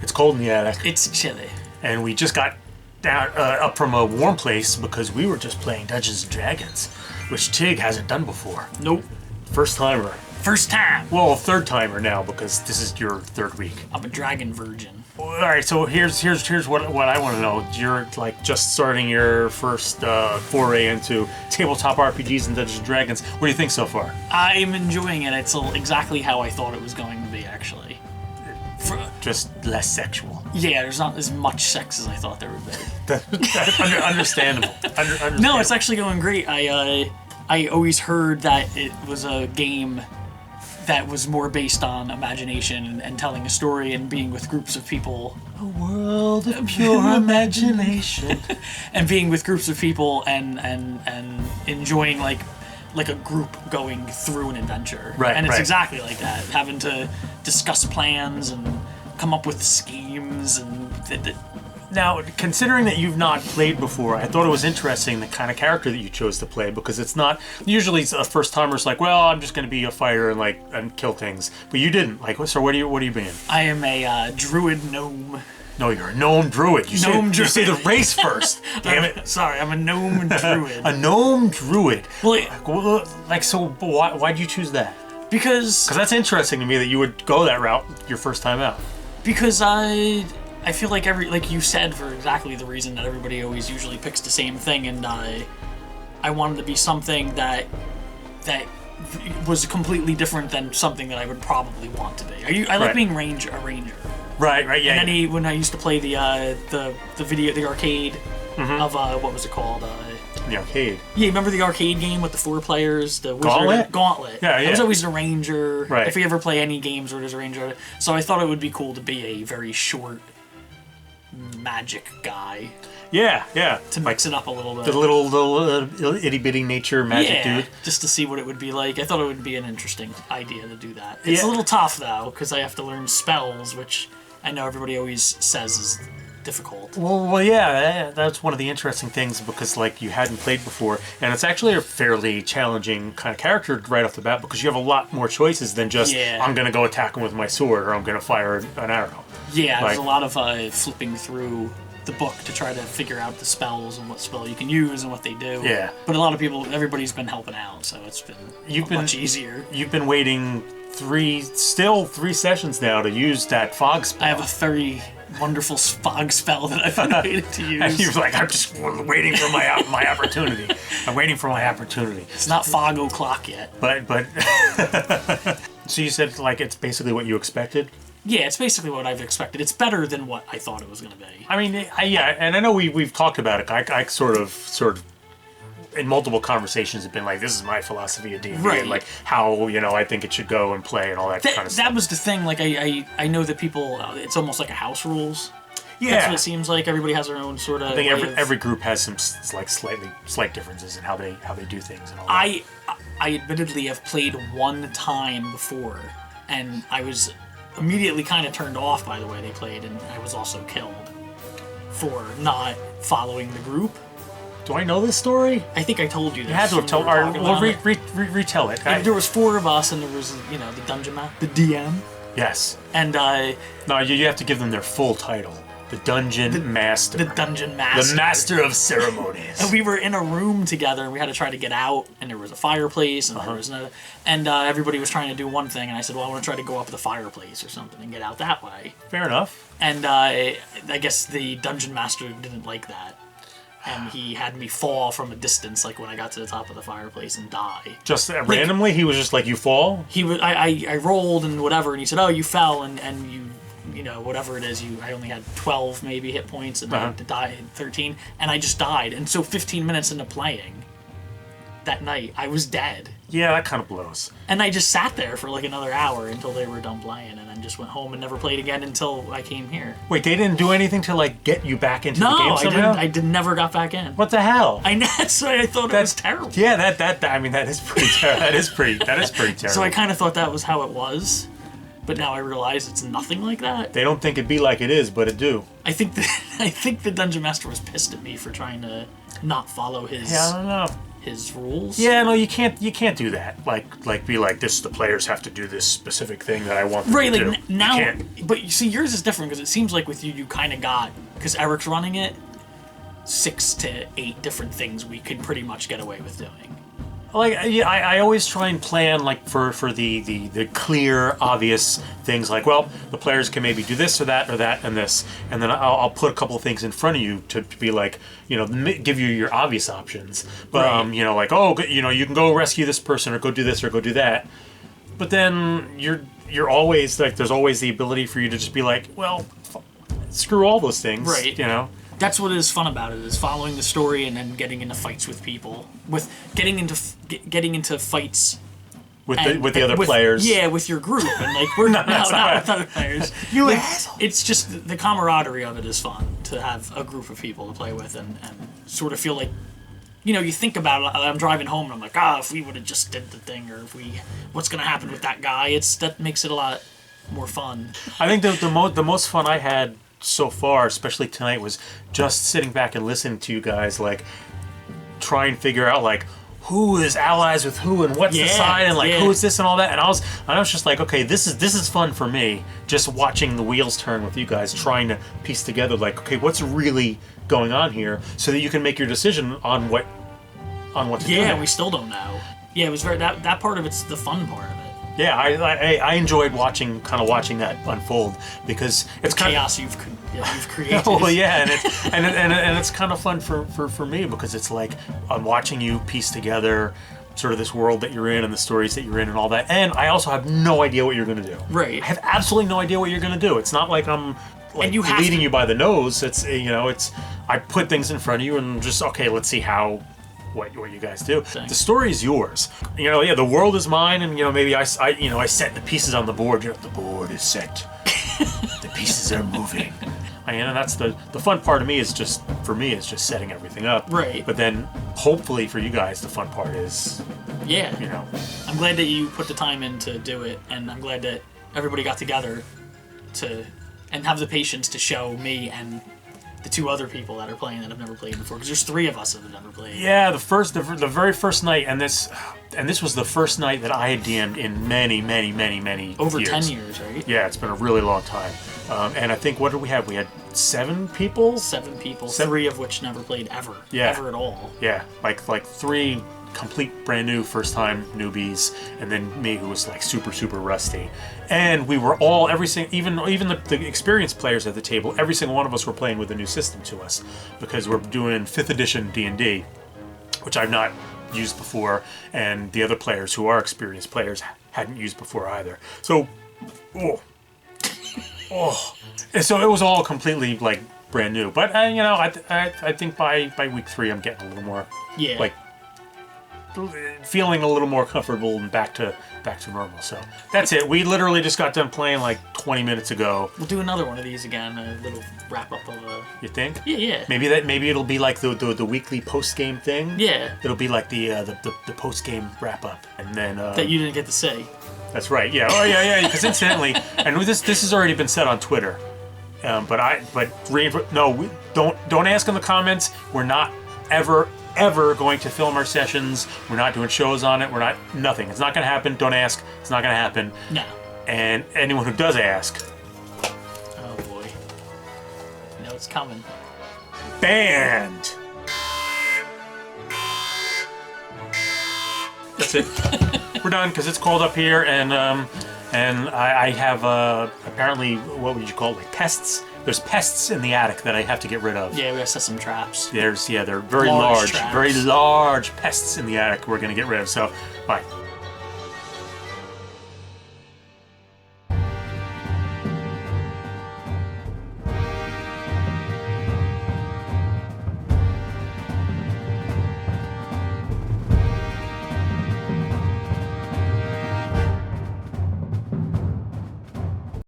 It's cold in the attic. It's chilly. And we just got down up from a warm place because we were just playing Dungeons & Dragons, which Tig hasn't done before. Nope. First timer. First time. Well, third timer now because this is your third week. I'm a dragon virgin. All right, so here's what I want to know. You're like just starting your first foray into tabletop RPGs and Dungeons & Dragons. What do you think so far? I'm enjoying it. It's exactly how I thought it was going to be, actually. Just less sexual. Yeah, there's not as much sex as I thought there would be. Understandable. Understandable. No, it's actually going great. I always heard that it was a game that was more based on imagination and telling a story and being with groups of people. A world of pure imagination. And being with groups of people and enjoying like a group going through an adventure. Right. And it's right. exactly like that. Having to discuss plans and come up with schemes and Now, considering that you've not played before, I thought it was interesting the kind of character that you chose to play, because it's not usually a first timer's like, well, I'm just going to be a fighter and kill things, but you didn't. Like, so what are you being? I am a druid gnome. No, you're a gnome druid. You say the race first. Damn it. Sorry, I'm a gnome druid. A gnome druid. Well, So why'd you choose that? Because that's interesting to me that you would go that route your first time out. Because I feel like like you said, for exactly the reason that everybody always usually picks the same thing, and I wanted to be something that was completely different than something that I would probably want to be. I like being a ranger. Right, yeah. And then when I used to play the arcade of what was it called? The arcade. Yeah, remember the arcade game with the 4 players? The Gauntlet? Gauntlet. Yeah. I was always a ranger. Right. If you ever play any games where there's a ranger. So I thought it would be cool to be a very short magic guy. Yeah. To mix it up a little bit. The little itty bitty nature magic dude. Just to see what it would be like. I thought it would be an interesting idea to do that. It's a little tough though, because I have to learn spells, which I know everybody always says is difficult. Well, yeah, that's one of the interesting things, because like you hadn't played before, and it's actually a fairly challenging kind of character right off the bat, because you have a lot more choices than just I'm gonna go attack him with my sword or I'm gonna fire an arrow. Yeah, there's a lot of flipping through the book to try to figure out the spells and what spell you can use and what they do. Yeah. But a lot of everybody's been helping out, so it's been much easier. You've been waiting 3 sessions now to use that fog spell. I have a very wonderful fog spell that I've been waiting to use. And you're like, I'm just waiting for my opportunity. I'm waiting for my opportunity. It's not fog o'clock yet. But so you said like it's basically what you expected? Yeah, it's basically what I've expected. It's better than what I thought it was going to be. I mean, yeah, and I know we've talked about it. I sort of in multiple conversations have been like, this is my philosophy of D&D, and like how I think it should go and play and all that kind of stuff. That was the thing. Like I know that people, it's almost like a house rules. Yeah, that's what it seems like. Everybody has their own sort of. I think every group has some like slight differences in how they do things and all that. I admittedly have played one time before, and I was immediately kind of turned off by the way they played, and I was also killed for not following the group. Do I know this story? I think I told you this. You had to have told. Well, retell it. There was 4 of us, and there was the dungeon master, the DM. Yes. And no, you have to give them their full title. The Dungeon Master. The Dungeon Master. The Master of Ceremonies. And we were in a room together, and we had to try to get out, and there was a fireplace, and there was another, and everybody was trying to do one thing, and I said, well, I want to try to go up the fireplace or something and get out that way. Fair enough. And I guess the Dungeon Master didn't like that. And he had me fall from a distance, like when I got to the top of the fireplace, and die. Just randomly? He was just like, you fall? I rolled and whatever, and he said, oh, you fell, and you whatever it is, I only had 12 maybe hit points, and I had to die at 13, and I just died. And so 15 minutes into playing that night, I was dead. Yeah, that kind of blows. And I just sat there for like another hour until they were done playing, and then just went home and never played again until I came here. Wait, they didn't do anything to like get you back into the game somehow? No, I never got back in. What the hell? That's why I thought it was terrible. Yeah, that is pretty terrible. That is pretty terrible. So I kind of thought that was how it was. But now I realize it's nothing like that. They don't think it'd be like it is, but it do. I think the Dungeon Master was pissed at me for trying to not follow his. Yeah, I don't know. his rules. Yeah, no, you can't do that. Like be like this. The players have to do this specific thing that I want them Right, to like do. now, You can't. but you see, yours is different because it seems like with you, you kind of got, because Eric's running it, 6 to 8 different things we could pretty much get away with doing. Like, yeah, I always try and plan like for the clear, obvious things. Like, well, the players can maybe do this or that and this, and then I'll put a couple of things in front of you to be like, give you your obvious options. But Right. like, oh, you can go rescue this person or go do this or go do that. But then you're always like, there's always the ability for you to just be like, well, screw all those things, Right. That's what is fun about it, is following the story and then getting into fights with people, with getting into fights with and, the other players. Yeah, with your group, and like we're not with other players. You Like, asshole. it's just the camaraderie of it is fun to have a group of people to play with and sort of feel like, you think about it. I'm driving home and I'm like, if we would have just did the thing, or what's gonna happen with that guy? That makes it a lot more fun. I think the most fun I had so far, especially tonight, was just sitting back and listening to you guys like try and figure out like who is allies with who and what's the side and like who is this and all that. And I was just like, okay, this is fun for me. Just watching the wheels turn with you guys, trying to piece together like, okay, what's really going on here, so that you can make your decision on what to do. Yeah, we still don't know. Yeah, it was very that part of it's the fun part of it. Yeah, I enjoyed watching that unfold because it's kind of Chaos you've created. well, yeah, and it's kind of fun for me because it's like I'm watching you piece together sort of this world that you're in and the stories that you're in and all that. And I also have no idea what you're going to do. Right. I have absolutely no idea what you're going to do. It's not like I'm like And you have leading to- you by the nose. It's it's I put things in front of you and just okay, let's see what you guys do. The story is yours. The world is mine, and maybe I set the pieces on the board. The board is set. The pieces are moving. And that's the fun part of me is just setting everything up. Right. But then hopefully for you guys, the fun part is Yeah. I'm glad that you put the time in to do it, and I'm glad that everybody got together and have the patience to show me and the 2 other people that are playing that have never played before, because there's 3 of us that have never played. Yeah, the very first night, and this was the first night that I had DM'd in many Over years. 10 years, right? Yeah, it's been a really long time. And I think, what did we have? We had 7 people? 7 people, 3 of which never played ever. Yeah. Ever at all. Yeah, like 3 complete brand new first time newbies, and then me who was like super rusty. And we were all even the experienced players at the table, every single one of us were playing with a new system to us because we're doing 5th edition D&D, which I've not used before, and the other players who are experienced players hadn't used before either. So and so it was all completely like brand new. But I think by week 3 I'm getting a little more like feeling a little more comfortable and back to normal. So that's it. We literally just got done playing like 20 minutes ago. We'll do another one of these again, a little wrap up of You think? Yeah. Maybe it'll be like the weekly post game thing. Yeah. It'll be like the post game wrap up, and then That you didn't get to say. that's right. Yeah. Oh yeah. Because incidentally, and this has already been said on Twitter. Don't ask in the comments. We're not ever going to film our sessions. We're not doing shows on it. We're not nothing. It's not going to happen. Don't ask. It's not going to happen. No. And anyone who does ask, Oh boy. You know it's coming. banned. That's it. We're done because it's cold up here, and I have apparently, what would you call it, like pests. There's pests in the attic that I have to get rid of. Yeah, we gotta set some traps. They're very Large large, traps. very large pests in the attic we're gonna get rid of. So, bye.